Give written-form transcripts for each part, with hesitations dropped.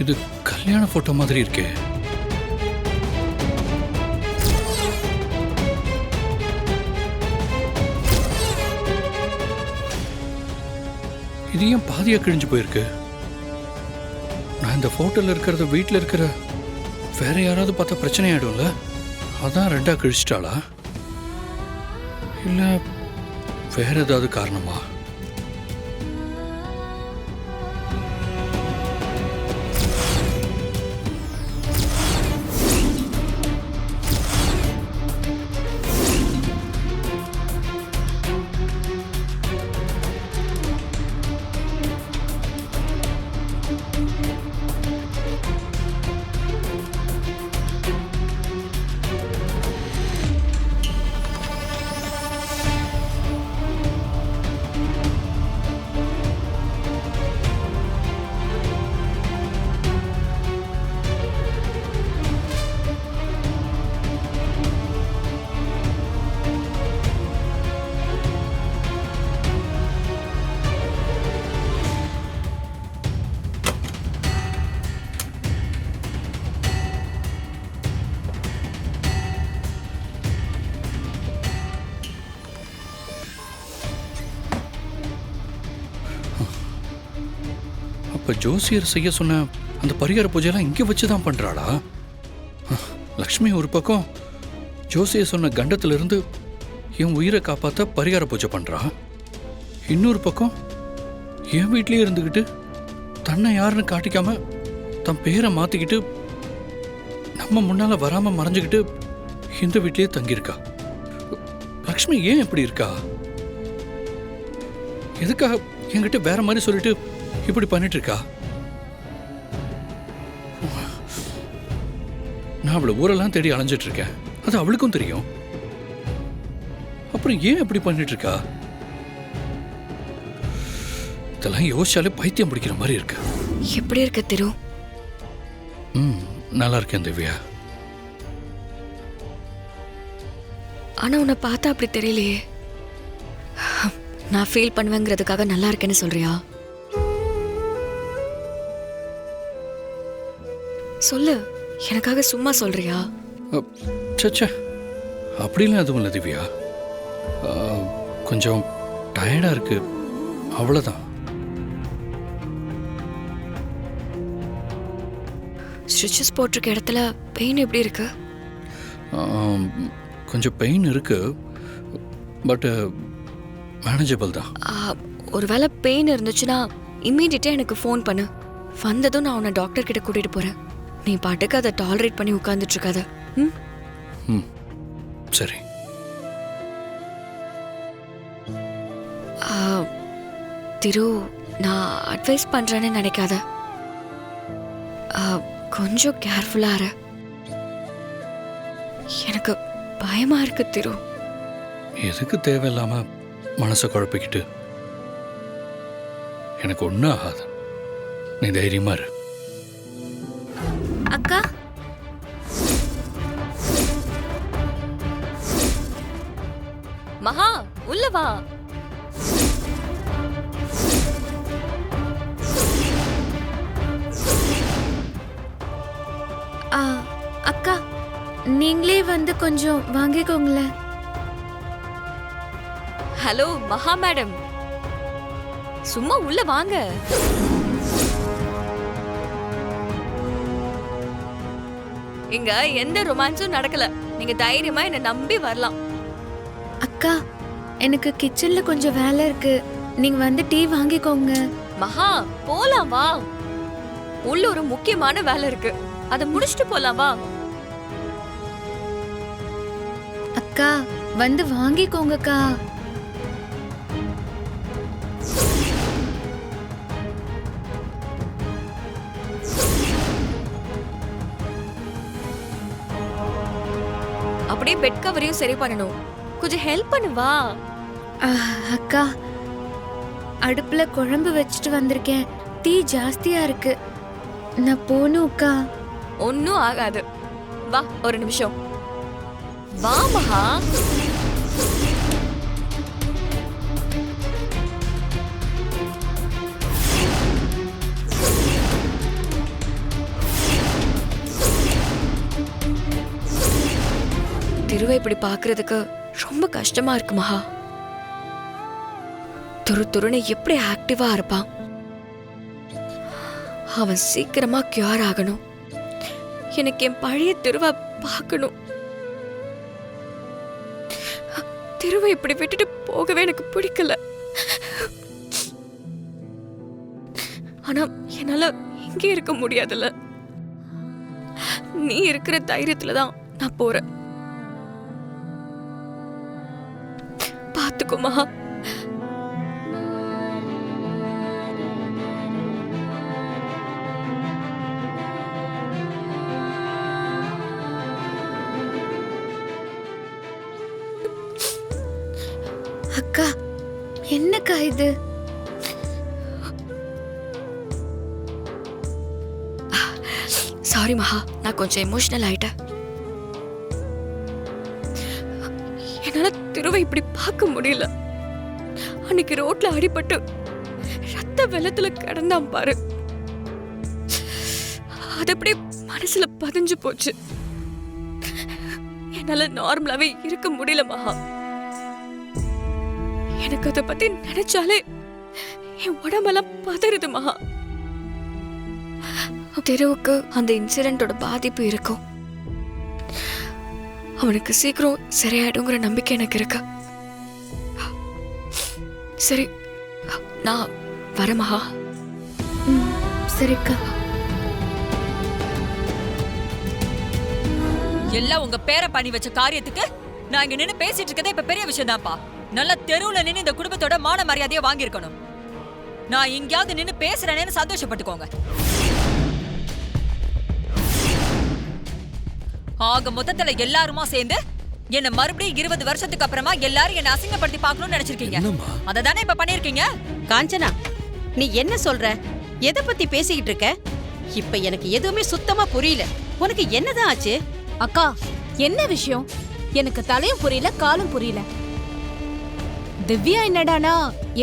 இது கல்யாண போட்டோ மாதிரி இருக்கே. இது ஏன் பாதியா கிழிஞ்சு போயிருக்கு? நான் இந்த போட்டோல இருக்கிறத வீட்டில் இருக்கிற வேற யாராவது பார்த்தா பிரச்சனை ஆயிடும்ல, அதான் ரெண்டா கிழிச்சிட்டாளா? இல்ல வேற ஏதாவது காரணமா? அப்ப ஜோசியர் செய்ய சொன்ன அந்த பரிகார பூஜையெல்லாம் இங்கே வச்சுதான் பண்றாளா? லக்ஷ்மி ஒரு பக்கம் ஜோசியர் சொன்ன கண்டத்திலிருந்து என் உயிரை காப்பாற்ற பரிகார பூஜை பண்றா, இன்னொரு பக்கம் என் வீட்லயே இருந்துக்கிட்டு தன்னை யாருன்னு காட்டிக்காம தன் பேரை மாத்திக்கிட்டு நம்ம முன்னால வராம மறைஞ்சுக்கிட்டு இந்த வீட்லயே தங்கியிருக்கா. லக்ஷ்மி ஏன் இப்படி இருக்கா? எதுக்காக என்கிட்ட வேற மாதிரி சொல்லிட்டு இப்படி பண்ணிட்டு இருக்கா? நான் அவளை ஊரெல்லாம் தேடி அலைஞ்சிட்டு இருக்கேன், அது அவளுக்கும் தெரியும். அப்புறம் ஏன் இப்படி பண்ணிட்டு இருக்கா? இதெல்லாம் யோசிச்சாலே பைத்தியம் பிடிக்கிற மாதிரி இருக்கு. எப்படி இருக்க திரு? நல்லா இருக்கேன் திவ்யா. ஆனா உன்னை பார்த்தா அப்படி தெரியலையே. நான் ஃபீல் பண்ணுவேங்கிறதுக்காக நல்லா இருக்கேன்னு சொல்றியா? சொல்லு, எனக்காக சும்மா சொல்றியா? சச்சா, அப்படிலாம் எதுவும் இல்லை திவ்யா. கொஞ்சம் டயர்டா இருக்கு, அவ்வளவுதான். ஸ்டிச்சஸ் போட்டிருக்க இடத்துல பெயின் எப்படி இருக்கு? கொஞ்சம் பெயின் இருக்கு, பட் மேனேஜபிள் தான். ஒருவேளை பெயின் இருந்துச்சுன்னா இம்மீடியட்டா எனக்கு ஃபோன் பண்ணு. வந்ததும் நான் உன்னை டாக்டர் கிட்ட கூட்டிட்டு போறேன். நீ பாட்டுக்கு அதை டாலரேட் பண்ணி உட்கார்ந்துட்டு இருக்காத. சரி. திரு, நான் அட்வைஸ் பண்றேன்னு நினைக்காத. கொஞ்சம் கேர்ஃபுல்லா இரு. எனக்கு பயமா இருக்கு திரு. எதுக்கு தேவையில்லாம மனசை குழப்பிக்கிட்டு? எனக்கு ஒன்றும் ஆகாது, நீ தைரியமா இரு. அக்கா, மகா உள்ள வா. அக்கா, நீங்களே வந்து கொஞ்சம் வாங்கிக்கோங்களேன். ஹலோ மகா மேடம், சும்மா உள்ள வாங்க. இங்க எந்த ரொமான்ஸும் நடக்கல, நீங்க தைரியமா என்ன நம்பி வரலாம். அக்கா, எனக்கு கிச்சன்ல கொஞ்சம் வேலை இருக்கு, நீங்க வந்து டீ வாங்கிக்கோங்க. மகா போலாம் வா, உள்ள ஒரு முக்கியமான வேலை இருக்கு, அதை முடிச்சுட்டு போலாம் வா. அக்கா வந்து வாங்கிக்கோங்கக்கா. அப்படியே பெட் கவரையும் சரி பண்ணணும், கொஞ்சம் ஹெல்ப் பண்ணு வா. அக்கா, அடுப்புல குழம்பு வச்சுட்டு வந்திருக்கேன், தீ ஜாஸ்தியா இருக்கு, நான் போகணும் அக்கா. ஒன்னும் ஆகாது, வா ஒரு நிமிஷம் வா மகா. திருவை இப்படி பார்க்கிறதுக்கு ரொம்ப கஷ்டமா இருக்கு மகா. துரு துருன்னு எப்படி ஆக்டிவா இருப்பான். அவன் சீக்கிரமா கியூர் ஆகணும். எனக்கு என் பழைய திருவை பார்க்கணும். திருவை இப்படி விட்டுட்டு போகவே எனக்கு பிடிக்கல. ஆனா என்னால இங்கே இருக்க முடியாதுல்ல. நீ இருக்கிற தைரியத்துலதான் நான் போறேன். பாத்துக்கோ மகா. அக்கா, என்னக்கா இது? சாரி மகா, நான் கொஞ்சம் எமோஷனல் ஆயிட்டேன். என்னால திருவை இப்படி பார்க்க முடியல. அன்னைக்கு ரோட்ல அடிபட்டு ரத்த வெள்ளத்துல கிடந்தான் பாரு. அது அப்படியே மனசுல பதிஞ்சு போச்சு. என்னால நார்மலாவே இருக்க முடியல மகா. எனக்கு அதை பத்தி நினைச்சாலே என் உடம்பெல்லாம் பதறுது மகா. தெருவுக்கு அந்த இன்சிடென்ட்டோட பாதிப்பு இருக்கும். அவனுக்கு சீக்கிரம் சரியாயிடுங்கிற நம்பிக்கை எனக்கு இருக்கு. சரி, நான் வர மகா. சரிக்கா. எல்லாம் உங்க பேரை பண்ணி வச்ச காரியத்துக்கு நான் இங்க நின்னு பேசிட்டு இருக்கதே இப்ப பெரிய விஷயம் தான்ப்பா. நல்ல தெருவுல நின்னு இந்த குடும்பத்தோட மான மரியாதையை வாங்கியிருக்கணும். நான் எங்கேயாவது நின்னு பேசுறேன்னு சந்தோஷப்பட்டுக்கோங்க. ஆக மொத்தத்துல எல்லாருமா சேர்ந்து என்ன மறுபடியும் 20 வருஷத்துக்கு அப்புறமா எல்லாரும் என்ன அசிங்கப்படுத்தி பார்க்கணும்னு நினைச்சிருக்கீங்க. அததானே இப்ப பண்ணிருக்கீங்க. காஞ்சனா, நீ என்ன சொல்ற? எதை பத்தி பேசிக்கிட்டு இருக்க? இப்ப எனக்கு எதுவுமே சுத்தமா புரியல. உனக்கு என்னதான் ஆச்சு? அக்கா, என்ன விஷயம்? எனக்கு தலையும் புரியல, காலும் புரியல. திவ்யா என்னடானா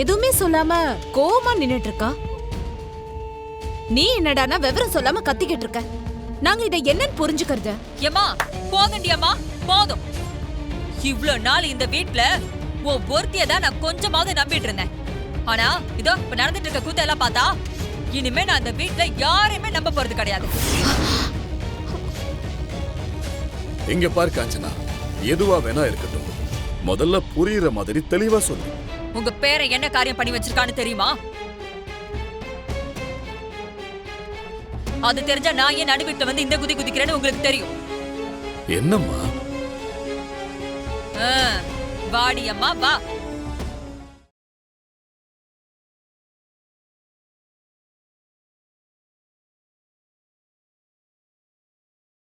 எதுவுமே சொல்லாம கோவமா நின்னுட்டு இருக்கா. நீ என்னடானா விவரம் சொல்லாம கத்திக்கிட்டு இருக்க. நாங்க இதை என்னன்னு புரிஞ்சுக்கிறது? ஏமா போகண்டி அம்மா, போதும். இவ்ளோ நாள் இந்த வீட்ல ஒருத்தியதான் நான் கொஞ்சமாவது நம்பிட்டு இருந்தேன். ஆனா இதோ இப்ப நடந்துட்டு இருக்க கூத்தெல்லாம் பார்த்தா இனிமே நான் இந்த வீட்ல யாரையுமே நம்ப போறது கிடையாது. இங்க பாரு காஞ்சனா, எதுவா வேணா இருக்கட்டும், முதல்ல புரியுற மாதிரி தெளிவா சொல்லு. உங்க பேரை என்ன காரியம் பண்ணி வச்சிருக்கான்னு தெரியுமா? அது தெரிஞ்சா நான் ஏன் நடு வீட்டுல வந்து இந்த குதி குதிக்கிறேன்னு உங்களுக்கு தெரியும். என்னம்மா? வாடி அம்மா வா.